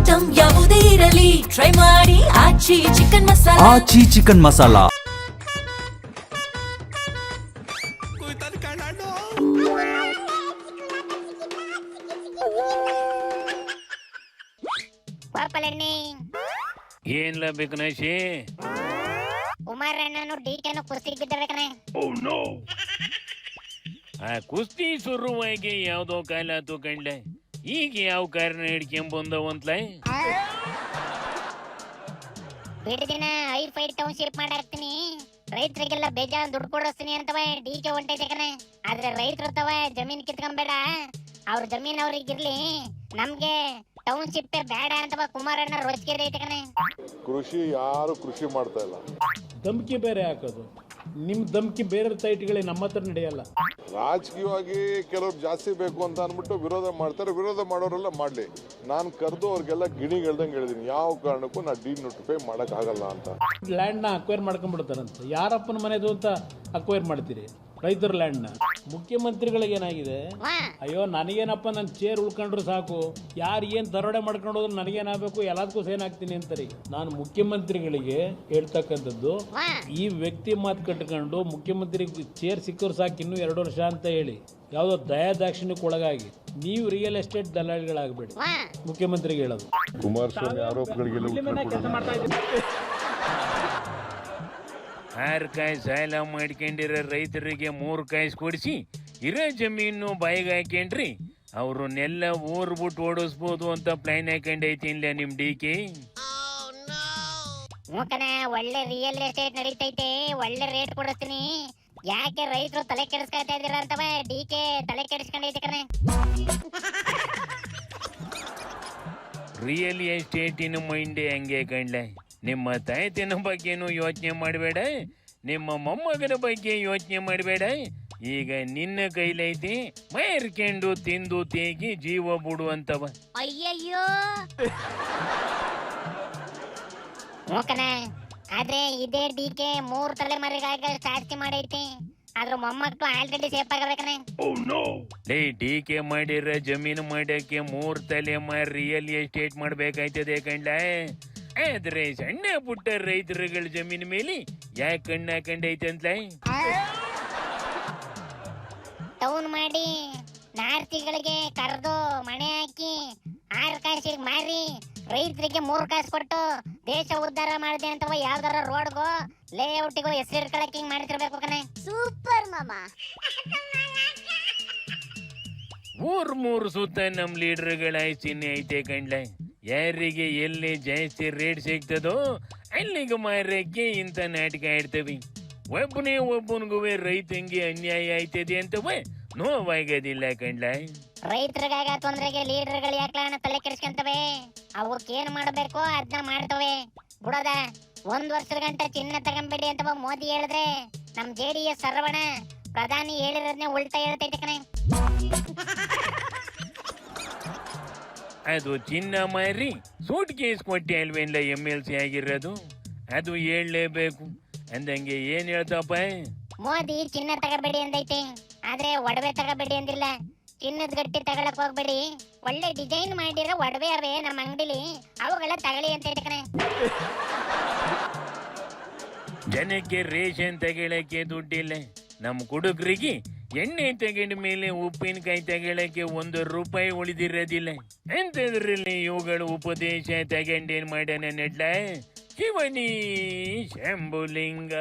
Item ಯಾವುದೇ ಇರಲಿ try ಮಾಡಿ ಆಚಿ ಚಿಕನ್ ಮಸಾಲಾ. ಆಚಿ ಚಿಕನ್ ಮಸಾಲಾ. ಏನ್ಲ ಬೇಕು ನಶಿ? ಕುಮಾರಣ್ಣನು ಡಿಕೆನು ಕುಸ್ತಿಗೆ ಬಿದ್ದರೆ ಕಣೆ. ಆ ಕುಸ್ತಿ ಶುರುವಾಗಿ ಯಾವ್ದೋ ಕಾಲ ಕಂಡೆ, ಈಗ ಯಾವ ಕಾರಣ ಹಿಡ್ಕೊಂಬಂದವಂತ್ಲ? ದಿನ 5 ಫೈಟ್ ಟೌನ್ಶಿಪ್ ಮಾಡಾಕ್ತೀನಿ, ರೈತರಿಗೆಲ್ಲ ಬೇಜಾನ್ ದುಡ್ಡು ಕೊಡಿಸ್ತೀನಿ ಅಂತವ ಡಿಕೆ ಹೊಂಟೈತೆ ಕಣೆ. ಆದ್ರೆ ರೈತರು ತವ ಜಮೀನ್ ಕಿತ್ಕೊಂಬೇಡ, ಅವ್ರ ಜಮೀನ್ ಅವ್ರಿಗಿರ್ಲಿ, ನಮ್ಗೆ ಟೌನ್ಶಿಪ್ ಬೇಡ ಅಂತವ ಕುಮಾರಣ್ಣ ರೋಜ್ಗೇರಿ ಐತೆ ಕಣೆ. ಕೃಷಿ ಯಾರು ಕೃಷಿ ಮಾಡ್ತಾ ಇಲ್ಲ. ಧಮ್ಕಿ ಬೇರೆ ಹಾಕೋದು, ನಿಮ್ ಧಮ್ಕಿ ಬೇರೆ ಸೈಟ್ಗಳಿಗೆ ನಮ್ಮ ಹತ್ರ ನಡೆಯಲ್ಲ. ರಾಜಕೀಯವಾಗಿ ಕೆಲವ್ರು ಜಾಸ್ತಿ ಬೇಕು ಅಂತ ಅಂದ್ಬಿಟ್ಟು ವಿರೋಧ ಮಾಡ್ತಾರೆ. ವಿರೋಧ ಮಾಡೋರೆಲ್ಲ ಮಾಡ್ಲಿ, ನಾನು ಕರೆದು ಅವ್ರಿಗೆಲ್ಲ ಗಿಣಿಗೆ ಹೇಳ್ದಂಗೆ ಹೇಳಿದೀನಿ, ಯಾವ ಕಾರಣಕ್ಕೂ ನಾ ಡಿನೋಟಿಫೈ ಮಾಡಕ್ ಆಗಲ್ಲ ಅಂತ. ಲ್ಯಾಂಡ್ ನ ಅಕ್ವೈರ್ ಮಾಡ್ಕೊಂಡ್ಬಿಡ್ತಾರಂತೆ. ಯಾರಪ್ಪನ ಮನೆದು ಅಂತ ಅಕ್ವೈರ್ ಮಾಡ್ತೀರಿ ರೈತರ ಲ್ಯಾಂಡ್ ನ? ಮುಖ್ಯಮಂತ್ರಿಗಳಿಗೆ ಏನಾಗಿದೆ, ಅಯ್ಯೋ ನನಗೇನಪ್ಪ ನನ್ ಚೇರ್ ಉಳ್ಕೊಂಡ್ರು ಸಾಕು, ಯಾರು ಏನ್ ದರೋಡೆ ಮಾಡ್ಕೊಂಡು ಹೋದ್ರು ನನಗೇನಾಗಬೇಕು, ಎಲ್ಲದಕ್ಕೂ ಸೇನ್ ಆಗ್ತೀನಿ ಅಂತಾರೆ. ನಾನು ಮುಖ್ಯಮಂತ್ರಿಗಳಿಗೆ ಹೇಳ್ತಕ್ಕಂಥದ್ದು, ಈ ವ್ಯಕ್ತಿ ಮಾತು ಕಟ್ಕೊಂಡು ಮುಖ್ಯಮಂತ್ರಿ ಚೇರ್ ಸಿಕ್ಕರು ಸಾಕು ಇನ್ನು 2 ವರ್ಷ ಅಂತ ಹೇಳಿ ಯಾವ್ದೋ ದಯಾದಾಕ್ಷಿಣ್ಯಕ್ಕೆ ಒಳಗಾಗಿ ನೀವು ರಿಯಲ್ ಎಸ್ಟೇಟ್ ದಲ್ಲಾಳಿಗಳಾಗಬೇಡಿ, ಮುಖ್ಯಮಂತ್ರಿಗೆ ಹೇಳೋದು. ಕುಮಾರಸ್ವಾಮಿ ಆರೋಪಗಳಿಗೆ 6 ಕಾಯಿ ಸಾಲ ಮಾಡ್ಕೊಂಡಿರೋ ರೈತರಿಗೆ 3 ಕಾಯಿ ಕೊಡಿಸಿ ಇರೋ ಜಮೀನು ಬಾಯಿಗೆ ಹಾಕೊಂಡ್ರಿ, ಅವ್ರನ್ನೆಲ್ಲ ಊರ್ ಬಿಟ್ಟು ಓಡಿಸ್ಬೋದು ಅಂತ ಪ್ಲಾನ್ ಹಾಕೊಂಡೈತಿ ಇಲ್ಲ ನಿಮ್ ಡಿಕೆ. ಮೂಕನ ಒಳ್ಳೆ ರಿಯಲ್ ಎಸ್ಟೇಟ್ ನಡೀತೈತೆ, ಒಳ್ಳೆ ರೇಟ್ ಕೊಡಿಸ್ತೀನಿ, ಯಾಕೆ ರೈತರು ತಲೆ ಕೆಡಿಸ್ಕೊಳ್ತಾ ಇದ್ದೀರ ಅಂತವ ಡಿಕೆ ತಲೆ ಕೆಡಿಸ್ಕೊಂಡೈತೆ ಕಣೆ. ರಿಯಲ್ ಎಸ್ಟೇಟಿನ ಮೈಂಡೇ ಹಂಗೆ ಕಂಡ್ಲೆ. ನಿಮ್ಮ ತಾಯ್ತಿನ ಬಗ್ಗೆನೂ ಯೋಚನೆ ಮಾಡಬೇಡ, ನಿಮ್ಮ ಮೊಮ್ಮಗನ ಬಗ್ಗೆ ಯೋಚನೆ ಮಾಡಬೇಡ. ಈಗ ನಿನ್ನ ಕೈಲೈತಿ ಮೈರ್ಕೊಂಡು ತಿಂದು ತೇಗಿ ಜೀವ ಬಿಡುವಂತವ. ಅಯ್ಯಯ್ಯೋ ಮೂಕನ, ಆದ್ರೆ ಇದೇ ಡಿಕೆ 3 ತಲೆಮಾರಿಗಾಗ ಜಾಸ್ತಿ ಮಾಡೈತಿ, ಆದ್ರ ಮೊಮ್ಮಕ್ಕಳು ಆಲ್ರೆಡಿ ಸೇಫ್ ಆಗಬೇಕನೆ. ಲೇ ಡಿಕೆ ಮಾಡಿರ ಜಮೀನು ಮಾಡಕ್ಕೆ 3 ತಲೆಮಾರಿ ರಿಯಲ್ ಎಸ್ಟೇಟ್ ಮಾಡ್ಬೇಕಾಯ್ತದೆ ಕಂಡ್ಲ. ಆದ್ರೆ ಸಣ್ಣ ಪುಟ್ಟ ರೈತರುಗಳ ಜಮೀನ್ ಮೇಲೆ ಯಾಕೆ ಕಣ್ಣು ಹಾಕೊಂಡೈತೆ ಅಂತಲ? ಟೌನ್ ಮಾಡಿ ನಾರ್ತಿಗಳಿಗೆ ಕರೆದು ಮನೆ ಹಾಕಿ 6 ಕಾಸಿಗೆ ಮಾರಿ ರೈತರಿಗೆ 3 ಕಾಸು ಕೊಟ್ಟು ದೇಶ ಉದ್ಧಾರ ಮಾಡಿದೆ ಅಂತವ ಯಾವ್ದಾರ ರೋಡ್ಗೋ ಲೇಔಟಿಗೋ ಹೆಸರು ಇಟ್ಕೊಳಕ್ ಹಿಂಗ್ ಮಾಡ್ತಿರ್ಬೇಕು ಕಣೆ. ಸೂಪರ್ ಮಾಮ. ಮೂರು ಸುತ್ತ ನಮ್ ಲೀಡರ್ಗಳ ಆಯ್ಸಿನಿ ಐತೆ ಕಂಡ್ಲ. ಯಾರಿಗೆ ಎಲ್ಲಿ ಜಾಸ್ತಿ ರೇಟ್ ಸಿಗ್ತದೋ ಅಲ್ಲಿಗೆ ಮಾರಕ್ಕೆ ಇಂಥ ನಾಟಕ ಇಡ್ತವಿ. ಒಬ್ಬನಿಗೂ ರೈತಂಗೆ ಅನ್ಯಾಯ ಆಯ್ತದೆ ಅಂತವ ನೋವಾಗೋದಿಲ್ಲ ಕಂಡ್ಲ. ರೈತರಿಗಾಗ ತೊಂದ್ರೆಗೆ ಲೀಡರ್ಗಳು ಯಾಕೆ ತಲೆ ಕೆಡಿಸ್ಕೊಂತವೆ, ಅವಕ್ಕೇನ್ ಮಾಡ್ಬೇಕೋ ಅದನ್ನ ಮಾಡ್ತವೆ ಬಿಡೋದ. 1 ವರ್ಷದ ಗಂಟ ಚಿನ್ನ ತಗೊಂಬೇಡಿ ಅಂತವ ಮೋದಿ ಹೇಳಿದ್ರೆ ನಮ್ JDS ಸರ್ವಣ ಪ್ರಧಾನಿ ಹೇಳಿರೋದ್ನೇ ಉಲ್ಟಾ ಹೇಳ್ತೈತೆ ಕಣೆ. ಅದು ಚಿನ್ನ ಮಾರಿ ಸೂಟ್ ಕೇಸ್ ಕೊಟ್ಟಿ ಅಲ್ವೇನ್ಲ MLC ಆಗಿರೋದು, ಅದು ಹೇಳಲೇಬೇಕು ಅಂದಂಗೆ ಏನ್ ಹೇಳ್ತಪ್ಪ? ಮೋದಿ ಚಿನ್ನ ತಗೋಬೇಡಿ ಅಂದೈತೆ, ಆದ್ರೆ ಒಡವೆ ತಗೋಬೇಡಿ ಅಂದಿಲ್ಲ. ಚಿನ್ನದ ಗಟ್ಟಿ ತಗೊಳಕ್ ಹೋಗ್ಬೇಡಿ, ಒಳ್ಳೆ ಡಿಸೈನ್ ಮಾಡಿರೋ ಒಡವೆ ಅವೇ ನಮ್ಮ ಅಂಗಡಿಲಿ, ಅವುಗಳ ತಗೊಳ್ಳಿ ಅಂತ ಐತೆ ಕಣೆ. ಜನಕ್ಕೆ ರೇಷನ್ ತಗೊಳಕ್ಕೆ ದುಡ್ಡಿಲ್ಲ, ನಮ್ ಕುಡುಕರಿಗೆ ಎಣ್ಣೆ ತಗೊಂಡ ಮೇಲೆ ಉಪ್ಪಿನಕಾಯಿ ತಗೊಳಕ್ಕೆ 1 ರೂಪಾಯಿ ಉಳಿದಿರೋದಿಲ್ಲ. ಎಂತದ್ರಲ್ಲಿ ಇವುಗಳು ಉಪದೇಶ ತಗೊಂಡೇನ್ ಮಾಡ್ಯಾನ ನಡ್ಲ? ಶಿವನಿ ಶಂಭುಲಿಂಗ.